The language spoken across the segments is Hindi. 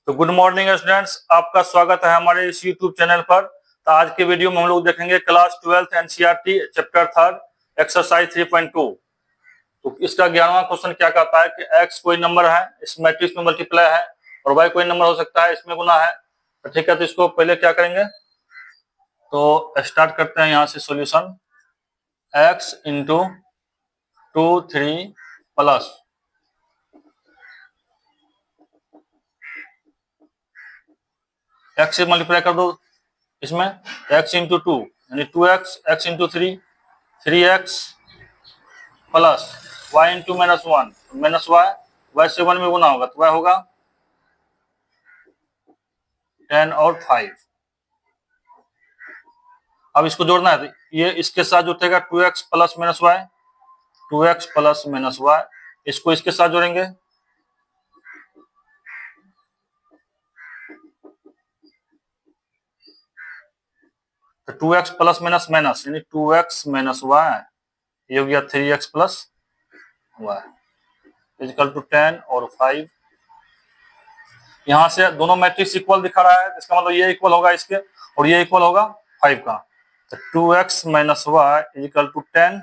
तो गुड मॉर्निंग स्टूडेंट्स, आपका स्वागत है हमारे इस यूट्यूब चैनल पर। तो आज के वीडियो में हम लोग देखेंगे class 12th NCERT chapter 3 exercise 3.2। तो इसका 11वां क्वेश्चन क्या कहता है कि x कोई नंबर है, इस मैट्रिक्स में मल्टीप्लाई है, और y कोई नंबर हो सकता है, इसमें गुना है। तो ठीक है, तो इसको पहले क्या करेंगे, तो स्टार्ट करते हैं यहाँ से solution. x into 2 3 plus x से मल्टीप्लाई कर दो इसमें, x इंटू 2 यानी 2x, x into 3 3x plus y into -1 minus y से 1 में गुना होगा तो y होगा 10 और 5। अब इसको जोड़ना है, तो ये इसके साथ जुटेगा 2x plus minus y, 2x plus minus y, इसको इसके साथ जोड़ेंगे तो 2x प्लस माइनस माइनस यानी 2x माइनस y, ये हो गया 3x plus y equal to 10 और 5। यहां से दोनों मैट्रिक्स इक्वल दिखा रहा है, इसका मतलब ये इक्वल होगा इसके और ये इक्वल होगा 5 का। तो 2x minus Y equal to 10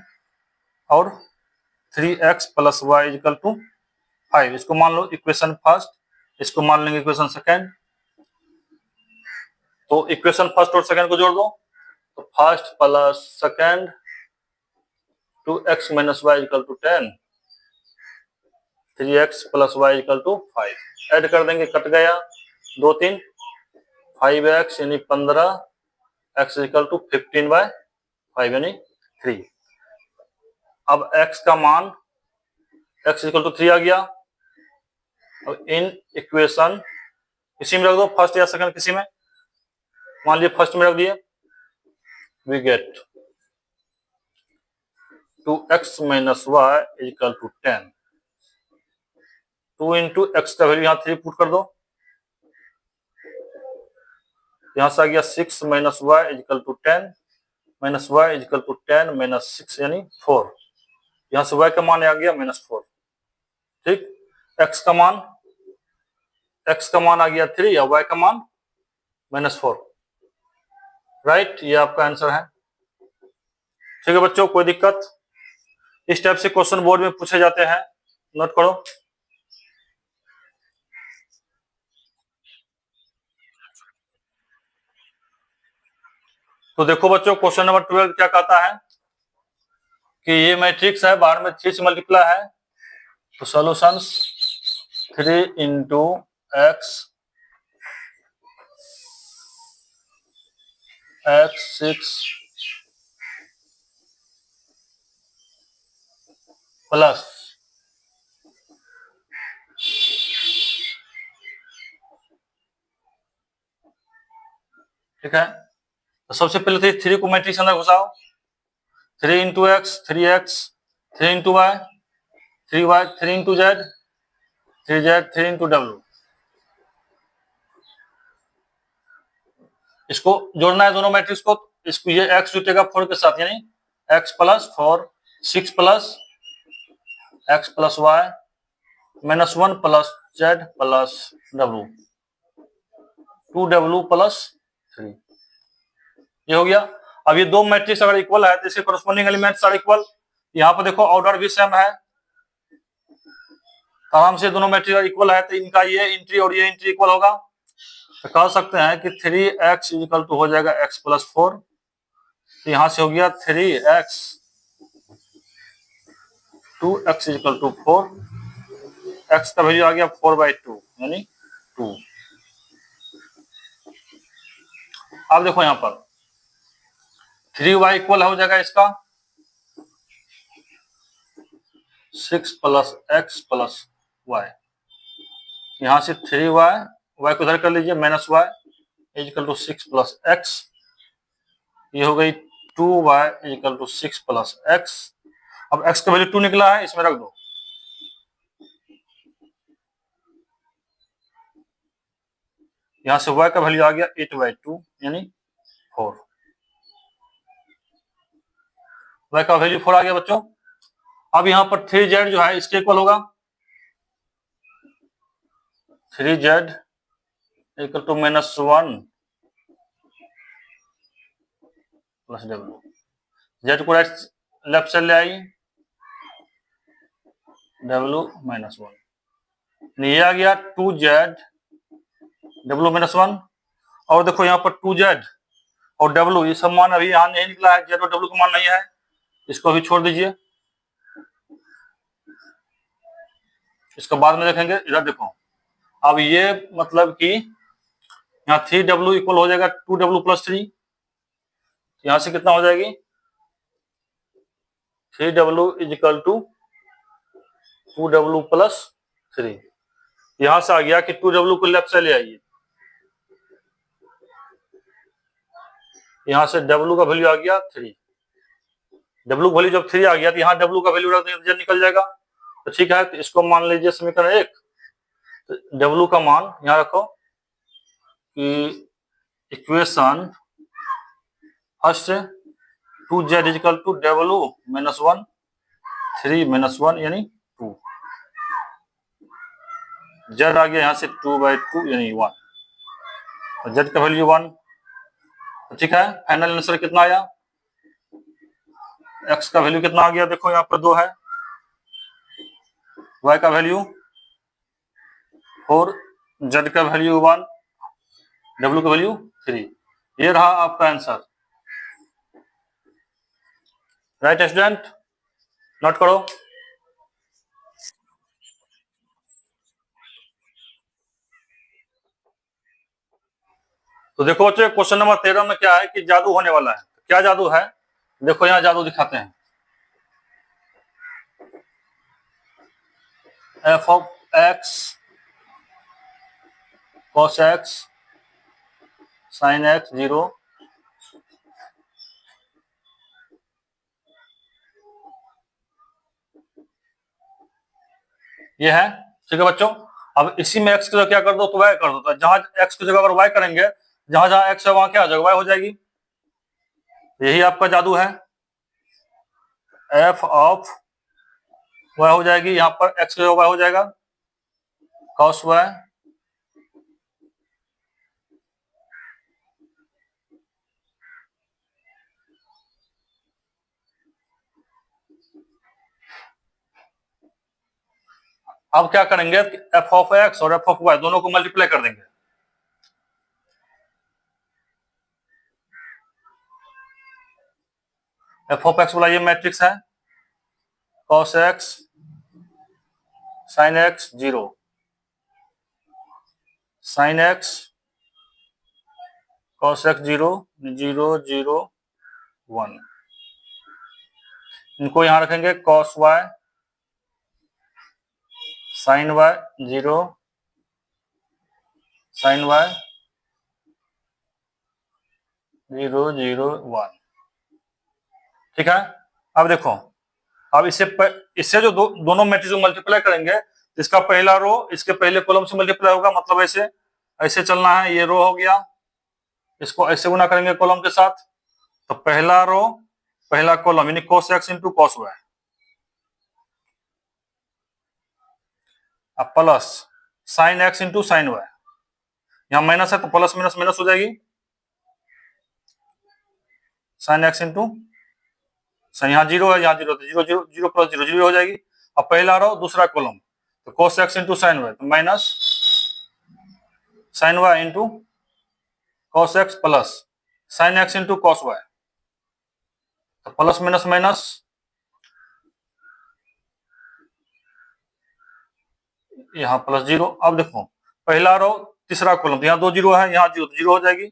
और 3x plus Y equal to 5। इसको मान लो इक्वेशन फर्स्ट, इसको मान लेंगे इक्वेशन सेकंड। तो इक्वेशन फर्स्ट और सेकंड को जोड़ दो, तो first plus second 2x minus Y equal to 10, 3x plus Y equal to 5। Add कर देंगे, कट गया 2 3, 5x यानी 15, x इक्वल टू 15/5 यानी 3। अब x का मान x इक्वल टू 3 आ गया। अब इन इक्वेशन किसी में रख दो, फर्स्ट या सेकंड किसी में, मान लीजिए फर्स्ट में रख दिए, we get 2x minus Y equal to 10। 2 into X का वैल्यू यहाँ 3 पुट कर दो, यहां से आ गया 6 minus Y equal to 10 minus Y equal to 10 minus 6 यानी 4। यहां से y का मान आ गया -4। ठीक, x का मान आ गया 3 और y का मान -4। राइट, ये आपका आंसर है। ठीक है बच्चों, कोई दिक्कत? इस टाइप से क्वेश्चन बोर्ड में पूछे जाते हैं, नोट करो। तो देखो बच्चों, क्वेश्चन नंबर 12 क्या कहता है कि ये मैट्रिक्स है, बाहर में 3 से मल्टीप्लाई है। तो सॉल्यूशंस 3 इंटू एक्स 6 प्लस ठीक है। तो सबसे पहले 3 को मैट्रिक्स अंदर घुसाओ, 3 into x 3x, 3 into y 3y, 3 into z 3z, 3 into डब्ल्यू। इसको जोड़ना है दोनों मैट्रिक्स को। इसको ये x जुटेगा 4 के साथ यानी x plus 4, 6 plus x plus y -1 plus z plus w, 2w plus 3। ये हो गया। अब ये दो मैट्रिक्स अगर इक्वल है तो इसके कोरस्पोंडिंग एलिमेंट्स आर इक्वल। यहाँ पर देखो ऑर्डर भी सेम है, आराम से दोनों मैट्रिक्स इक्वल है तो इनका ये एंट्री और ये एंट्री इक्वल होगा। तो कह सकते हैं कि 3x इक्वल टू हो जाएगा x प्लस 4। तो यहां से हो गया 3x 2x equal to 4, x का वैल्यू आ गया 4/2 यानी 2। अब देखो यहां पर 3y इक्वल हो जाएगा इसका 6 प्लस x प्लस y। यहां से 3y, y को इधर कर लीजिए, minus y equal to 6 plus x। ये हो गई 2y equal to 6 plus x। अब x का वैल्यू 2 निकला है, इसमें रख दो। यहां से y का वैल्यू आ गया 8/2 यानी 4। y का वैल्यू 4 आ गया बच्चों। अब यहां पर 3z जो है इसके इक्वल होगा, 3z इक्वल टू -1 प्लस डब्ल्यू। जेड को राइट लेफ्ट साइड ले आई, डब्ल्यू -1, ये आ गया 2z डब्ल्यू -1। और देखो यहाँ पर 2z और डब्ल्यू ये सब मान अभी यहाँ नहीं निकला है, जेड और डब्ल्यू का मान नहीं है, इसको अभी छोड़ दीजिए, इसको बाद में देखेंगे। इधर देखो, अब ये मतलब कि यहाँ 3w इक्वल हो जाएगा 2w प्लस 3, यहाँ से कितना हो जाएगी 3w is equal to 2w plus 3। यहां से आ गया कि 2w को लेफ्ट से ले आइए, यहां से w का वैल्यू आ गया 3, w का वैल्यू जब 3 आ गया तो यहाँ w का वैल्यू रख देंगे तो निकल जाएगा। तो ठीक है, तो इसको मान लीजिए समीकरण 1, तो w का मान यहाँ रखो कि equation first 2z equal to w -1 3 -1 यानी 2, z आ गया यहाँ से 2/2 यानी 1, और z का वैल्यू 1। तो ठीक है, फाइनल आंसर कितना आया, x का वैल्यू कितना आ गया, देखो यहाँ पर 2 है, y का वैल्यू 4, z का वैल्यू 1, w का वैल्यू 3। ये रहा आपका आंसर। राइट स्टूडेंट, नोट करो। तो देखो बच्चों, क्वेश्चन नंबर 13 में क्या है कि जादू होने वाला है। क्या जादू है, देखो यहाँ जादू दिखाते हैं। f of x cos x sin x 0, ये है। ठीक है बच्चों, अब इसी में x की जगह क्या कर दो तो y कर दो, तो जहां x की जगह अगर y करेंगे, जहां जहां x है वहां क्या हो जाएगा, y हो जाएगी। यही आपका जादू है, f ऑफ y हो जाएगी, यहाँ पर x की जगह y हो जाएगा cos y, अब क्या करेंगे, f ऑफ x और f ऑफ y दोनों को मल्टीप्लाई कर देंगे। f ऑफ x वाला ये मैट्रिक्स है, cos x sin x 0, sin x cos x 0 0 0 1, इनको यहां रखेंगे cos y sin y 0 sin y 0 0 1। ठीक है, अब देखो, अब इससे जो दोनों मैट्रिक्स को मल्टीप्लाई करेंगे, इसका पहला रो इसके पहले कॉलम से मल्टीप्लाई होगा, मतलब ऐसे ऐसे चलना है, ये रो हो गया, इसको ऐसे गुना करेंगे कॉलम के साथ, तो पहला रो पहला कॉलम यानी cos x into cos y, अब plus sin x into sin y, यहाँ माइनस है तो प्लस माइनस माइनस हो जाएगी, sin x इंटू sin, यहाँ जीरो है, यहाँ जीरो, तो zero zero zero plus zero zero हो जाएगी। अब पहला रो दूसरा कॉलम, तो cos x into sin y, तो minus sin y into cos x plus sin x into cos y, तो प्लस माइनस माइनस, यहाँ प्लस जीरो। अब देखो पहला रो तीसरा कॉलम, तो यहाँ 2 जीरो है, यहाँ जीरो, तो जीरो हो जाएगी,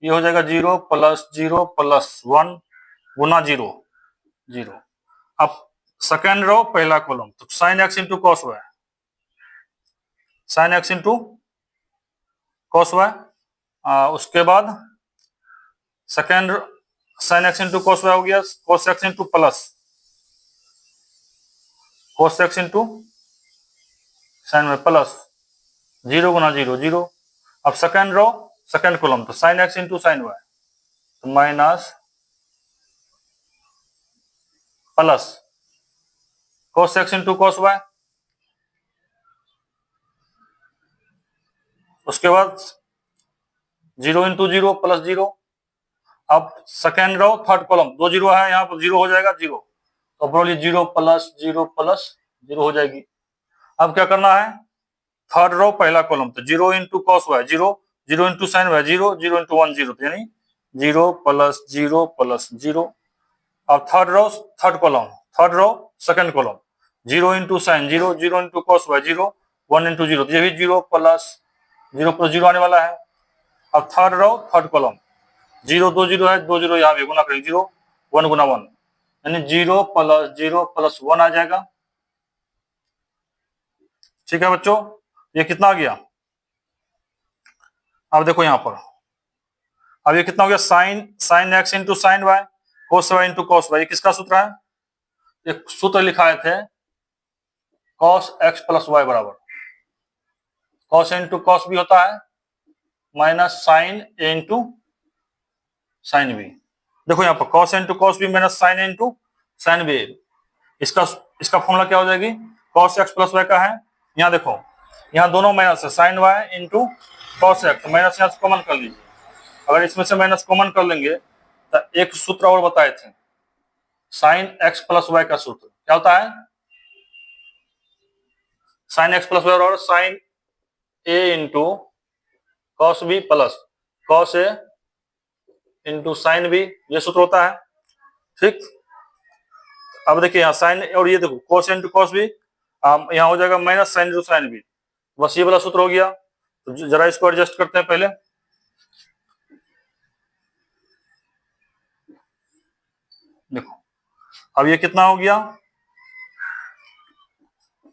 ये हो जाएगा 0 प्लस 1 गुना 0 0। अब सेकेंड रो पहला कॉलम, तो sin x into cos y, sin x into cos y, उसके बाद second sin x into cos y हो गया cos x into plus cos x into sin y plus 0 गुना 0 0। अब सेकेंड रो सेकेंड कॉलम, तो sin x into sin y, तो minus plus cos x into cos y, उसके बाद zero into zero plus zero. अब सेकेंड रो थर्ड कॉलम, दो जीरो है यहाँ पर, जीरो हो जाएगा जीरो, तो बोलिए जीरो प्लस जीरो हो जाएगी। अब क्या करना है, थर्ड रो पहला कॉलम, तो zero into cos y zero, zero into sine y zero, zero into one zero, यानी जीरो प्लस जीरो। अब third column, third row second column, zero into sine zero, zero into cos y zero, one into zero, ये भी जीरो प्लस जीरो आने वाला है। अब third row third column, zero दो जीरो है, दो जीरो यहाँ भी गुना करेंगे, जीरो वन गुना वन, यानी जीरो प्लस वन आ जाएगा। ठीक है बच्चों, ये कितना आ गया, अब देखो यहाँ पर, अब ये कितना हो गया, sine x into sine y, cos y into cos y, किसका सूत्र है, एक सूत्र लिखाए थे, कॉस एक्स प्लस वाई बराबर कॉस इंटू कॉस भी होता है minus sine A into sine B. देखो यहाँ पर cos into cos B minus sine A into sine B, इसका फॉर्मूला क्या हो जाएगी, कॉस एक्स प्लस वाई का है, यहाँ देखो यहाँ दोनों माइनस है, sine y into cos x, minus यहाँ से कॉमन कर लीजिए। अगर इसमें से माइनस कॉमन कर लेंगे तो एक सूत्र और बताए थे, साइन एक्स प्लस वाई का सूत्र क्या होता है, साइन एक्स प्लस वाई और sine A into cos B plus cos A into sine B, ये सूत्र होता है। ठीक, अब देखिए यहाँ साइन, और ये देखो कॉस इंटू कॉस बी, यहाँ हो जाएगा minus sine into sine b, बस ये वाला सूत्र हो गया। तो जरा इसको एडजस्ट करते हैं पहले, देखो अब ये कितना हो गया,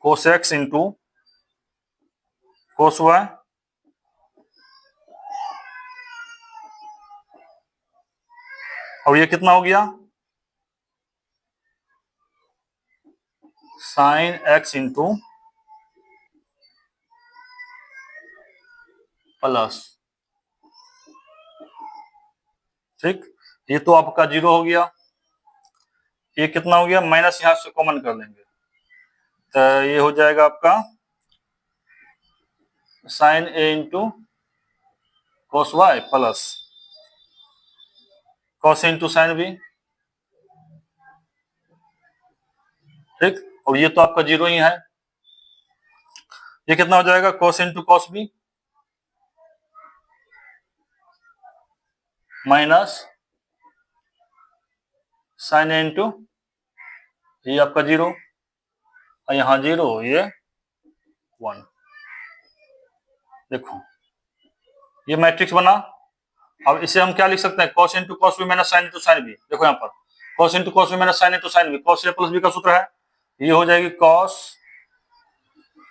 cos x into cos y और ये कितना हो गया, साइन एक्स इंटू प्लस, ठीक, ये तो आपका जीरो हो गया, ये कितना हो गया, माइनस यहां से कॉमन कर लेंगे, तो ये हो जाएगा आपका sine A into cos y plus cos into sine B. ठीक, और ये तो आपका जीरो ही है, ये कितना हो जाएगा, cos into cos B minus sine A into, ये आपका जीरो, और यहाँ जीरो, ये वन। देखो ये मैट्रिक्स बना। अब इसे हम क्या लिख सकते हैं, cos into cos B minus sine into sine B. देखो यहाँ पर cos into cos B minus sine into sine B, cos A plus B का सूत्र है, ये हो जाएगी कॉस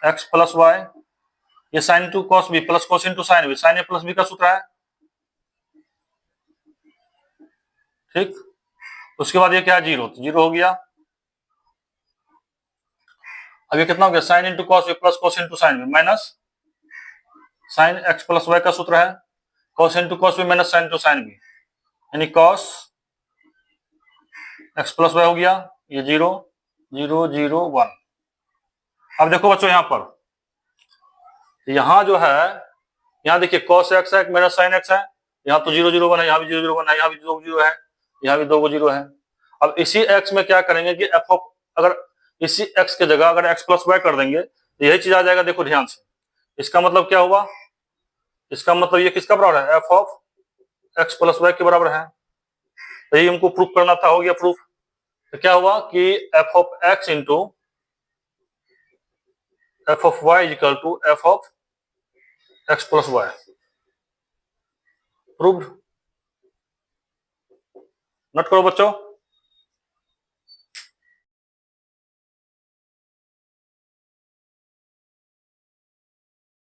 एक्स प्लस वाई, ये sine into cos B plus cos into sine B, sine A plus B का सूत्र है। ठीक, उसके बाद ये क्या है, जीरो, तो जीरो हो गया। अब ये कितना हो गया, sine into cos B plus cos into sine b minus sine x plus y का सूत्र है, cos into cos B minus sine into sine b, यानी कॉस एक्स प्लस वाई हो गया, ये जीरो जीरो जीरो वन। अब देखो बच्चों यहाँ पर, यहाँ जो है, यहाँ देखिए कॉस एक्स है माइनस साइन एक्स है, यहाँ तो जीरो जीरो वन है, यहाँ भी जीरो जीरो वन है, यहाँ भी दो जीरो है, यहाँ भी दो जीरो है। अब इसी एक्स में क्या करेंगे कि एफ ऑफ, अगर इसी एक्स के जगह अगर एक्स प्लस वाई कर देंगे तो यही चीज आ जाएगा। देखो ध्यान से, इसका मतलब क्या हुआ, इसका मतलब ये किसका बराबर है, f of x plus y के बराबर है, तो यही हमको प्रूफ करना था, हो गया प्रूफ। तो क्या हुआ कि f of x into f of y equal to f of x plus y, proved. Note करो बच्चों।